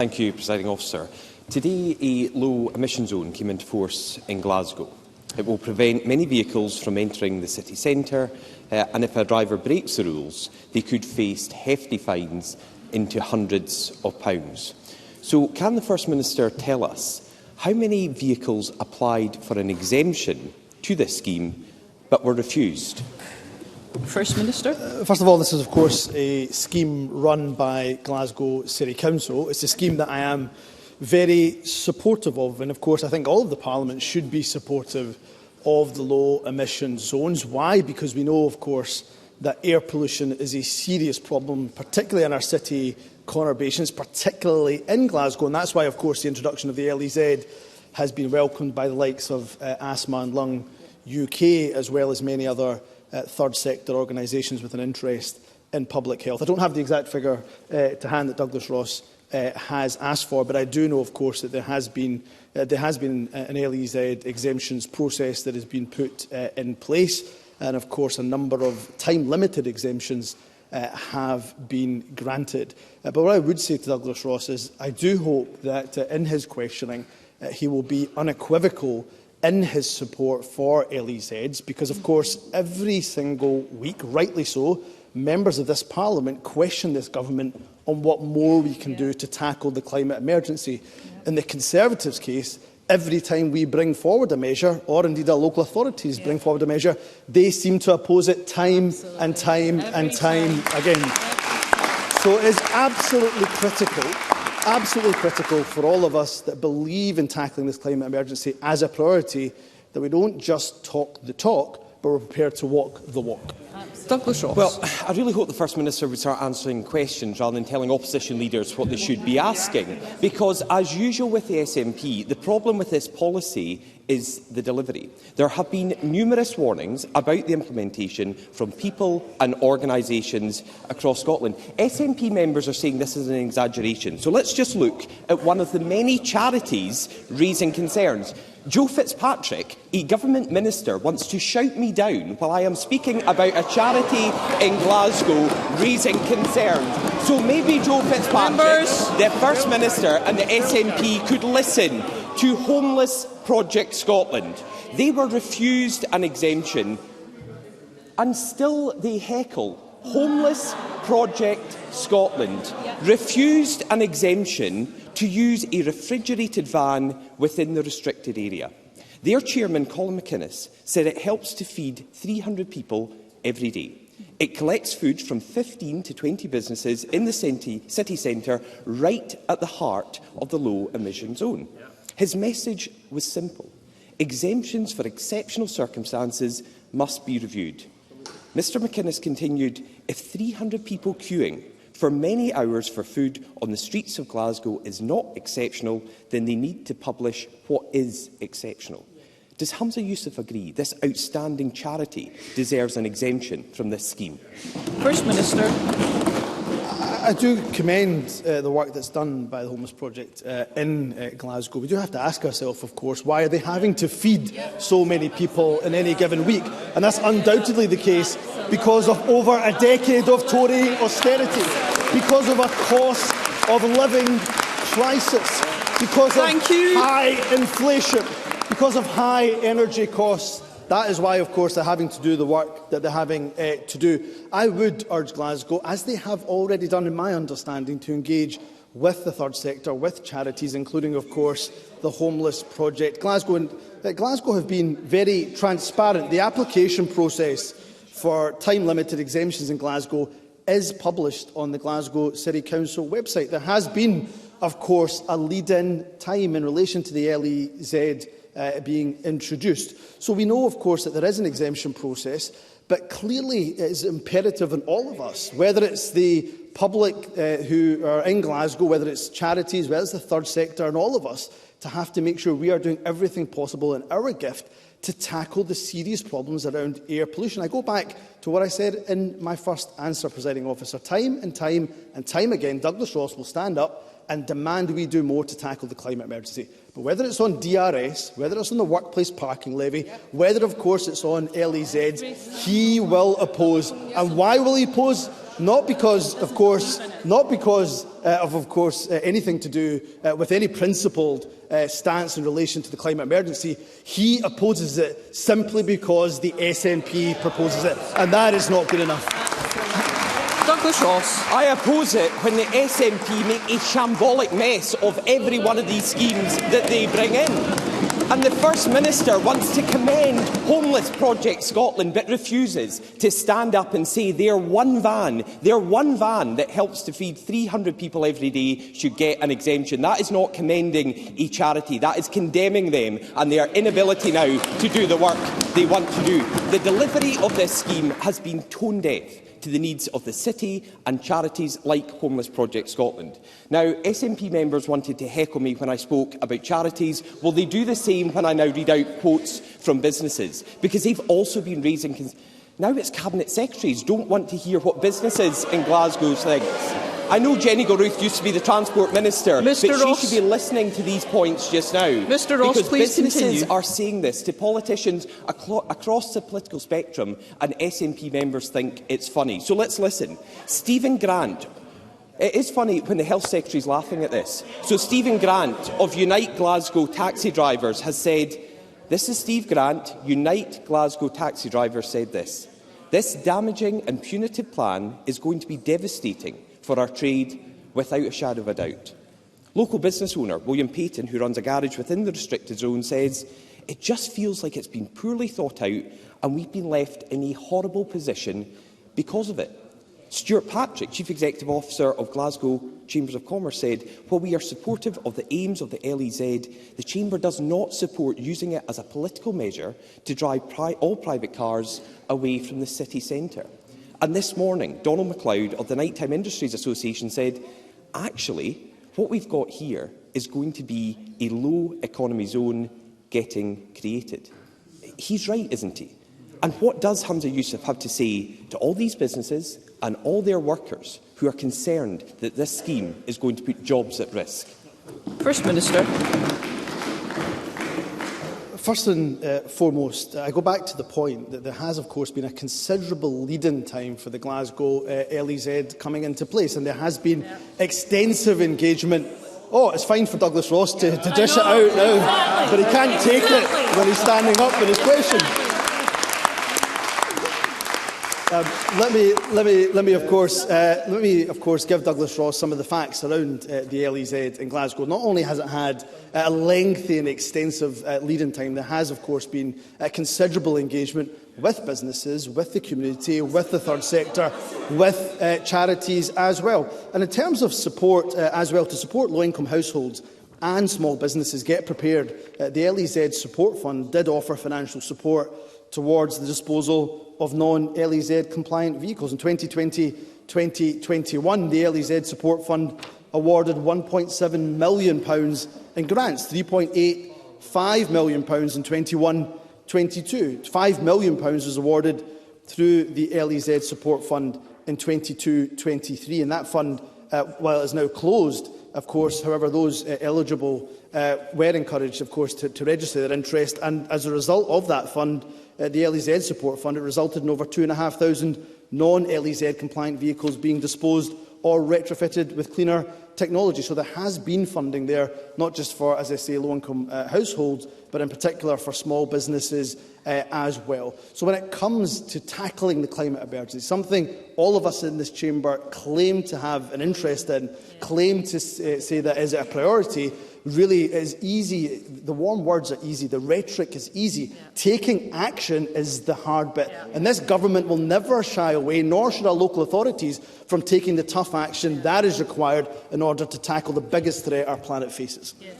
Thank you, Presiding Officer. Today, a low emission zone came into force in Glasgow. It will prevent many vehicles from entering the city centre, and if a driver breaks the rules, they could face hefty fines into hundreds of pounds. So, can the First Minister tell us how many vehicles applied for an exemption to this scheme but were refused? First Minister. First of all, this is of course a scheme run by Glasgow City Council. It's a scheme that I am very supportive of, and of course I think all of the Parliament should be supportive of the low emission zones. Why? Because we know of course that air pollution is a serious problem, particularly in our city conurbations, particularly in Glasgow, and that's why of course the introduction of the LEZ has been welcomed by the likes of Asthma and Lung UK, as well as many other third sector organisations with an interest in public health. I don't have the exact figure to hand that Douglas Ross has asked for, but I do know, of course, that there has been an LEZ exemptions process that has been put in place, and of course a number of time-limited exemptions have been granted. But what I would say to Douglas Ross is I do hope that in his questioning he will be unequivocal in his support for LEZs, because of course every single week, rightly so, members of this Parliament question this government on what more we can do to tackle the climate emergency. In the Conservatives' case, every time we bring forward a measure, or indeed our local authorities bring forward a measure, they seem to oppose it time and time and time again. So it is absolutely critical for all of us that believe in tackling this climate emergency as a priority, that we don't just talk the talk, but we're prepared to walk the walk. Douglas Ross. Well, I really hope the First Minister would start answering questions rather than telling opposition leaders what they should be asking, because, as usual with the SNP, the problem with this policy is the delivery. There have been numerous warnings about the implementation from people and organisations across Scotland. SNP members are saying this is an exaggeration. So let's just look at one of the many charities raising concerns. Joe Fitzpatrick, a government minister, wants to shout me down while I am speaking about a charity in Glasgow raising concerns. So maybe Joe Fitzpatrick, the First Minister and the SNP could listen to Homeless Project Scotland. They were refused an exemption and still they heckle. Homeless Project Scotland refused an exemption to use a refrigerated van within the restricted area. Their chairman, Colin McInnes, said it helps to feed 300 people every day. It collects food from 15 to 20 businesses in the city centre, right at the heart of the low emission zone. His message was simple. Exemptions for exceptional circumstances must be reviewed. Mr McInnes continued, if 300 people queuing for many hours for food on the streets of Glasgow is not exceptional, then they need to publish what is exceptional. Does Humza Yousaf agree this outstanding charity deserves an exemption from this scheme? First Minister. I do commend the work that's done by the Homeless Project in Glasgow. We do have to ask ourselves, of course, why are they having to feed so many people in any given week? And that's undoubtedly the case because of over a decade of Tory austerity, because of a cost of living crisis, because of high inflation, because of high energy costs. That is why, of course, they're having to do the work that they're having to do. I would urge Glasgow, as they have already done in my understanding, to engage with the third sector, with charities, including, of course, the Homeless Project. Glasgow have been very transparent. The application process for time-limited exemptions in Glasgow is published on the Glasgow City Council website. There has been, of course, a lead-in time in relation to the LEZ being introduced. So we know, of course, that there is an exemption process, but clearly it is imperative on all of us, whether it's the public who are in Glasgow, whether it's charities, whether it's the third sector, and all of us, to have to make sure we are doing everything possible in our gift to tackle the serious problems around air pollution. I go back to what I said in my first answer, Presiding Officer. Time and time again, Douglas Ross will stand up and demand we do more to tackle the climate emergency. But whether it's on DRS, whether it's on the workplace parking levy, whether, of course, it's on LEZs, he will oppose. And why will he oppose? Not because, of course, not because of course, anything to do with any principled stance in relation to the climate emergency. He opposes it simply because the SNP proposes it, and that is not good enough. Douglas Ross. I oppose it when the SNP make a shambolic mess of every one of these schemes that they bring in. And the First Minister wants to commend Homeless Project Scotland, but refuses to stand up and say their one van that helps to feed 300 people every day should get an exemption. That is not commending a charity. That is condemning them and their inability now to do the work they want to do. The delivery of this scheme has been tone deaf to the needs of the city and charities like Homeless Project Scotland. Now, SNP members wanted to heckle me when I spoke about charities. Will they do the same when I now read out quotes from businesses? Because they've also been raising... Now it's Cabinet Secretaries don't want to hear what businesses in Glasgow think. I know Jenny Goruth used to be the Transport Minister, but she should be listening to these points just now. Mr Ross, because please businesses continue. are saying this to politicians across the political spectrum, and SNP members think it's funny. So let's listen. Stephen Grant. It is funny when the Health Secretary is laughing at this. So Stephen Grant of Unite Glasgow Taxi Drivers has said, this is Steve Grant, Unite Glasgow Taxi Drivers said this. This damaging and punitive plan is going to be devastating for our trade, without a shadow of a doubt. Local business owner William Payton, who runs a garage within the restricted zone, says, it just feels like it's been poorly thought out and we've been left in a horrible position because of it. Stuart Patrick, Chief Executive Officer of Glasgow Chambers of Commerce, said, while we are supportive of the aims of the LEZ, the Chamber does not support using it as a political measure to drive all private cars away from the city centre. And this morning, Donald MacLeod of the Nighttime Industries Association said, actually, what we've got here is going to be a low economy zone getting created. He's right, isn't he? And what does Humza Yousaf have to say to all these businesses and all their workers who are concerned that this scheme is going to put jobs at risk? First Minister. First and foremost, I go back to the point that there has, of course, been a considerable lead-in time for the Glasgow LEZ coming into place, and there has been extensive engagement. Oh, it's fine for Douglas Ross to dish it out now, but he can't take it when he's standing up with his question. Let me, of course, give Douglas Ross some of the facts around the LEZ in Glasgow. Not only has it had a lengthy and extensive lead-in time, there has, of course, been a considerable engagement with businesses, with the community, with the third sector, with charities as well. And in terms of support as well, to support low-income households and small businesses get prepared, the LEZ Support Fund did offer financial support towards the disposal of non-LEZ compliant vehicles. In 2020-2021, the LEZ Support Fund awarded £1.7 million in grants, £3.85 million in 21-22. £5 million was awarded through the LEZ Support Fund in 22-23, and that fund, while it is now closed, of course, however, those eligible were encouraged, of course, to register their interest, and as a result of that fund, the LEZ Support Fund, it resulted in over 2,500 non-LEZ compliant vehicles being disposed or retrofitted with cleaner technology. So there has been funding there, not just for, as I say, low-income households, but in particular for small businesses as well. So when it comes to tackling the climate emergency, something all of us in this chamber claim to have an interest in, claim to say that is a priority, really is easy. The warm words are easy. The rhetoric is easy. Yeah. Taking action is the hard bit. Yeah. And this government will never shy away, nor should our local authorities, from taking the tough action that is required in order to tackle the biggest threat our planet faces. Yeah.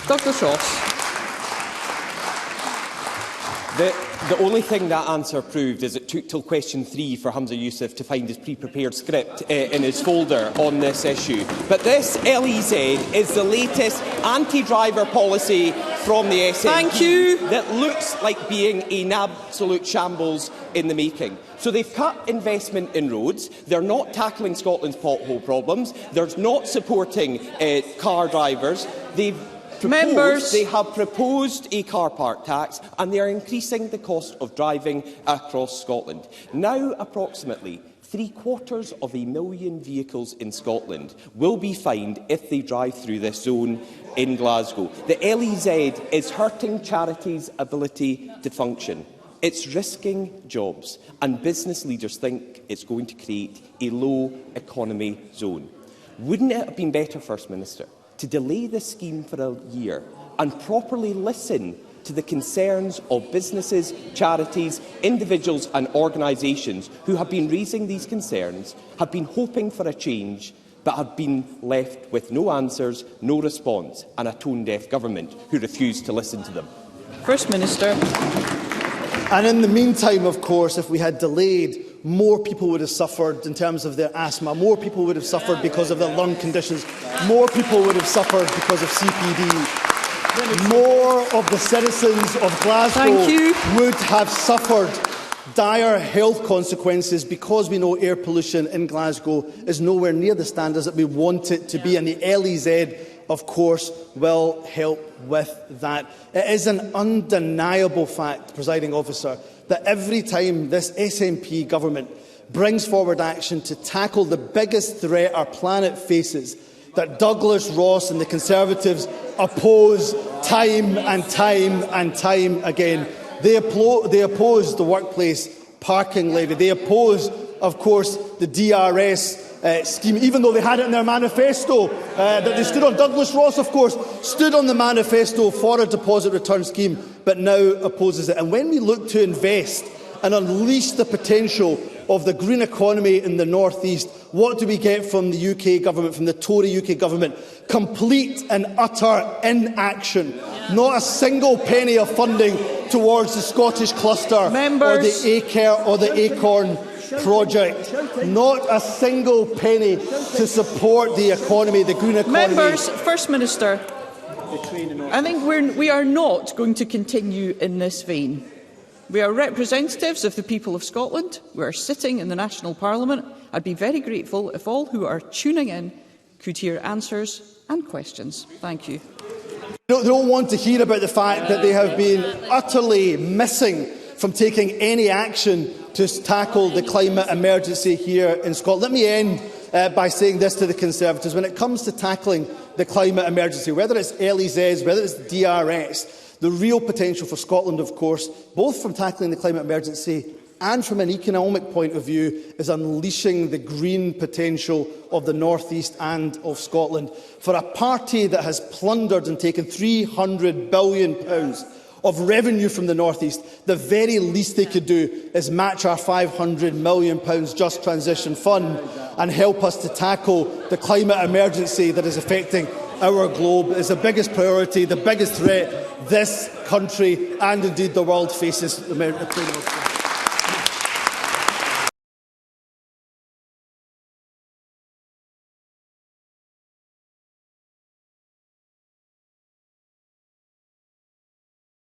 Douglas Ross. The only thing that answer proved is it took till question 3 for Humza Yousaf to find his pre-prepared script in his folder on this issue. But this LEZ is the latest anti-driver policy from the SNP. Thank you. That looks like being an absolute shambles in the making. So they've cut investment in roads, they're not tackling Scotland's pothole problems, they're not supporting car drivers, they have proposed a car park tax, and they are increasing the cost of driving across Scotland. Now approximately 750,000 vehicles in Scotland will be fined if they drive through this zone in Glasgow. The LEZ is hurting charities' ability to function. It's risking jobs, and business leaders think it's going to create a low economy zone. Wouldn't it have been better, First Minister, to delay this scheme for a year and properly listen to the concerns of businesses, charities, individuals and organisations who have been raising these concerns, have been hoping for a change, but have been left with no answers, no response, and a tone-deaf government who refused to listen to them? First Minister. And in the meantime, of course, if we had delayed, more people would have suffered in terms of their asthma, more people would have suffered because of their lung conditions, more people would have suffered because of CPD. More of the citizens of Glasgow would have suffered dire health consequences because we know air pollution in Glasgow is nowhere near the standards that we want it to be, and the LEZ, of course, will help with that. It is an undeniable fact, Presiding Officer, that every time this SNP government brings forward action to tackle the biggest threat our planet faces, that Douglas Ross and the Conservatives oppose time and time and time again. They oppose the workplace parking levy. They oppose, of course, the DRS scheme, even though they had it in their manifesto that they stood on. Douglas Ross, of course, stood on the manifesto for a deposit return scheme, but now opposes it. And when we look to invest and unleash the potential of the green economy in the North East, what do we get from the UK government, from the Tory UK government? Complete and utter inaction. Not a single penny of funding towards the Scottish cluster or the ACARE or the ACORN project. Not a single penny to support the economy, the green economy. Members, First Minister, I think we are not going to continue in this vein. We are representatives of the people of Scotland. We are sitting in the National Parliament. I'd be very grateful if all who are tuning in could hear answers and questions. Thank you. They don't want to hear about the fact that they have been utterly missing from taking any action to tackle the climate emergency here in Scotland. Let me end by saying this to the Conservatives. When it comes to tackling the climate emergency, whether it's LEZs, whether it's DRS, the real potential for Scotland, of course, both from tackling the climate emergency and from an economic point of view, is unleashing the green potential of the North East and of Scotland. For a party that has plundered and taken £300 billion of revenue from the North East, the very least they could do is match our £500 million Just Transition Fund and help us to tackle the climate emergency that is affecting our globe. Is the biggest priority, the biggest threat this country and indeed the world faces.